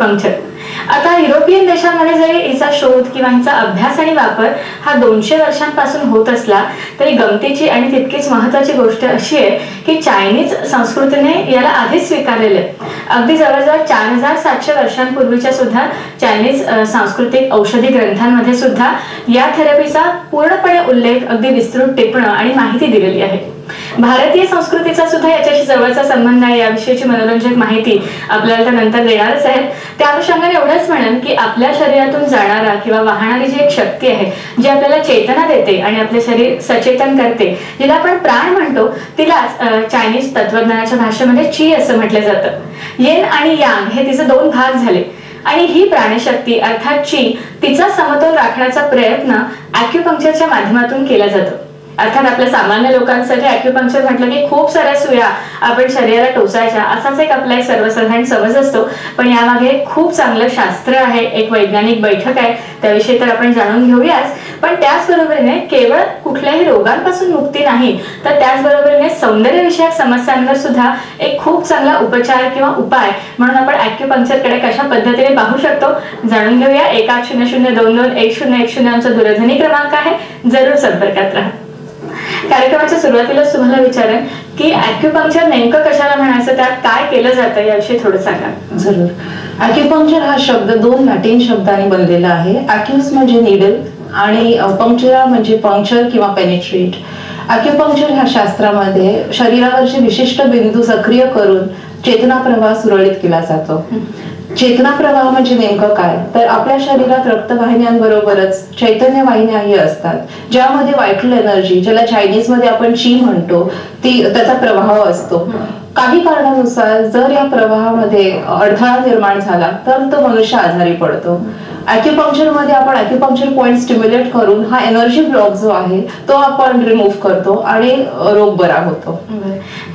Acupuncture. आता European देशांमध्ये जरी हिचा शोध किंवा हिचा अभ्यास आणि वापर हा 200 वर्षांपासून होत असला तरी गमतीची आणि तितकीच महत्वाची गोष्ट अशी आहे की चायनीज संस्कृतीने याला आधीच स्वीकारलेलं आहे. अगदी जवळजवळ 4700 वर्षांपूर्वीच्या सुद्धा चायनीज सांस्कृतिक औषधी ग्रंथांमध्ये सुद्धा या थेरपीचा पूर्णपणे उल्लेख, अगदी विस्तृत टिपणं आणि माहिती दिलेली आहे. भारतीय संस्कृतीचा सुद्धा याच्याशी जवळचा संबंध आहे. याविषयीची मनोरंजक माहिती आपल्याला नंतर देणारच आहेत. त्या अनुषंगाने एवढंच म्हणेन की आपल्या शरीरातून जाणारा किंवा वाहणारी जी एक शक्ती आहे जी आपल्याला चेतना देते आणि आपले शरीर सचेतन करते, जिला आपण प्राण म्हणतो, तिलाच चायनीज तत्वज्ञानाच्या भाषेमध्ये ची असं म्हटलं जातं. येन आणि यांग हे तिचे 2 भाग झाले आणि ही प्राणशक्ती अर्थात ची तिचा समतोल राखण्याचा प्रयत्न ॲक्युपंक्चरच्या माध्यमातून केला जातो. अर्थात आपल्या सामान्य लोकांसाठी ॲक्युपंक्चर म्हटलं की खूप साऱ्या सुया आपण शरीराला टोचायच्या असाच एक आपला एक सर्वसाधारण समज असतो, पण यामागे खूप चांगलं शास्त्र आहे, एक वैज्ञानिक बैठक आहे, त्याविषयी तर आपण जाणून घेऊयाच. पण त्याचबरोबरीने केवळ कुठल्याही रोगांपासून मुक्ती नाही तर त्याचबरोबरीने सौंदर्यविषयक समस्यांवर सुद्धा एक खूप चांगला उपचार किंवा उपाय म्हणून आपण ॲक्युपंक्चरकडे कशा पद्धतीने पाहू शकतो जाणून घेऊया. 1800221010 आमचा दूरध्वनी क्रमांक आहे, जरूर संपर्कात राहा. कार्यक्रमाच्या सुरुवातीलाच तुम्हाला विचारेन की ॲक्युपंक्चर नेमकं कशाला म्हणायचं, त्यात काय केलं जातं याविषयी थोडं सांगा. जरूर. ॲक्युपंक्चर हा शब्द 2 लॅटिन शब्दांनी बनलेला आहे. ॲक्युस म्हणजे नीडल आणि पंक्चरा म्हणजे पंक्चर किंवा पेनिट्रेट. ॲक्युपंक्चर ह्या शास्त्रामध्ये शरीरावरचे विशिष्ट बिंदू सक्रिय करून चेतना प्रवाह सुरळीत केला जातो. चेतना प्रवाह म्हणजे नेमकं काय, तर आपल्या शरीरात रक्तवाहिन्यांबरोबरच चैतन्य वाहिन्याही असतात ज्यामध्ये व्हायटल एनर्जी, ज्याला चायनीज मध्ये आपण ची म्हणतो, त्याचा प्रवाह असतो. काही कारणानुसार जर या प्रवाहामध्ये अडथळा निर्माण झाला तर तो मनुष्य आजारी पडतो. ॲक्युपंक्चर मध्ये आपण ॲक्युपंक्चर पॉइंट स्टिम्युलेट करून हा एनर्जी ब्लॉक जो आहे तो आपण रिमूव्ह करतो आणि रोग बरा होतो.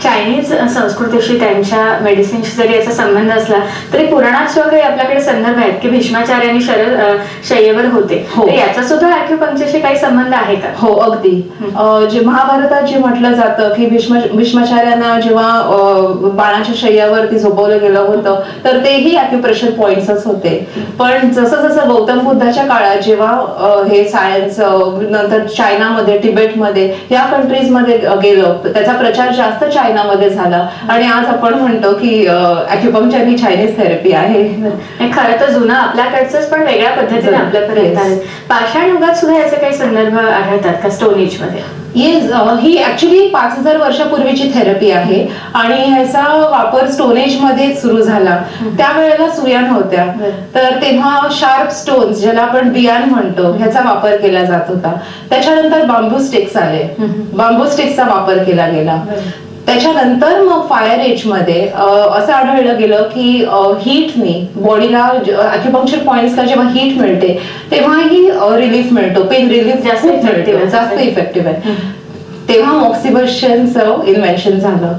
चायनीज संस्कृतीशी त्यांच्या मेडिसिनशी जरी याचा संबंध असला तरी पुराणात सुद्धा काही आपल्याकडे संदर्भ आहेत की भीष्माचार्यांनी शय्येवर होते. याचा सुद्धा ॲक्युपंक्चरशी काही संबंध आहे का? हो, अगदी. जे महाभारतात जे म्हटलं जातं की भीष्माचार्यांना जेव्हा बाणाच्या शय्यावरती झोपवलं गेलं होतं तर तेही ॲक्युप्रेशर पॉइंट्सच होते. पण जसं जसं गौतम बुद्धाच्या काळात जेव्हा हे सायन्स नंतर चायनामध्ये, तिबेटमध्ये या कंट्रीज मध्ये गेलं, त्याचा प्रचार जास्त चायनामध्ये झाला आणि आज आपण म्हणतो की ॲक्युपंक्चर ही चायनीज थेरपी आहे. खरं तर जुनं आपल्याकडचंच पण वेगळ्या पद्धतीने आपल्यापर्यंत आहे. पाषाण युगात सुद्धा याचे काही संदर्भ आढळतात का स्टोन एज मध्ये? ही ऍक्च्युली 5000 वर्षापूर्वीची थेरपी आहे आणि ह्याचा वापर स्टोन एज मध्ये सुरू झाला. त्यावेळेला सुया नव्हत्या तर तेव्हा शार्प स्टोन्स, ज्याला आपण बियान म्हणतो, ह्याचा वापर केला जात होता. त्याच्यानंतर बांबू स्टिक्स आले, बांबू स्टिक्सचा वापर केला गेला. त्याच्यानंतर मग फायर एज मध्ये असं आढळलं गेलं की हीटनी बॉडीला, ॲक्युपंक्चर पॉइंट्सला जेव्हा हीट मिळते तेव्हाही रिलीफ मिळतो, पेन रिलीफ जास्त इफेक्टिव्ह आहे. तेव्हा मॉक्सिबशनचं इन्व्हेन्शन झालं.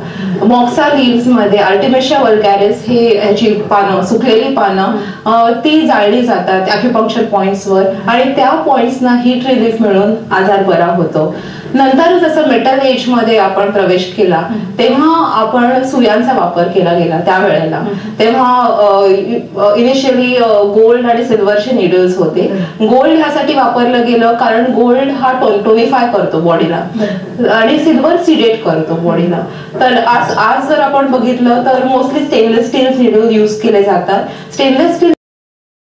मॉक्सा लिव्स मध्ये आर्टिमेशिया वल्गॅरिस हे ह्याची पानं, सुकलेली पानं ती जाळली जातात ॲक्युपंक्चर पॉइंट्सवर आणि त्या पॉइंट्सना हीट रिलीफ मिळून आजार बरा होतो. नंतर जसं मेटल एज मध्ये आपण प्रवेश केला तेव्हा आपण सुयांचा वापर केला गेला. त्यावेळेला तेव्हा इनिशियली गोल्ड आणि सिल्वरचे निडल्स होते. गोल्ड ह्यासाठी वापरलं गेलं कारण गोल्ड हा टोनिफाय करतो बॉडीला आणि सिल्वर सिडेट करतो बॉडीला. तर आज जर आपण बघितलं तर mostly stainless steel needle use केले जातात. Stainless steel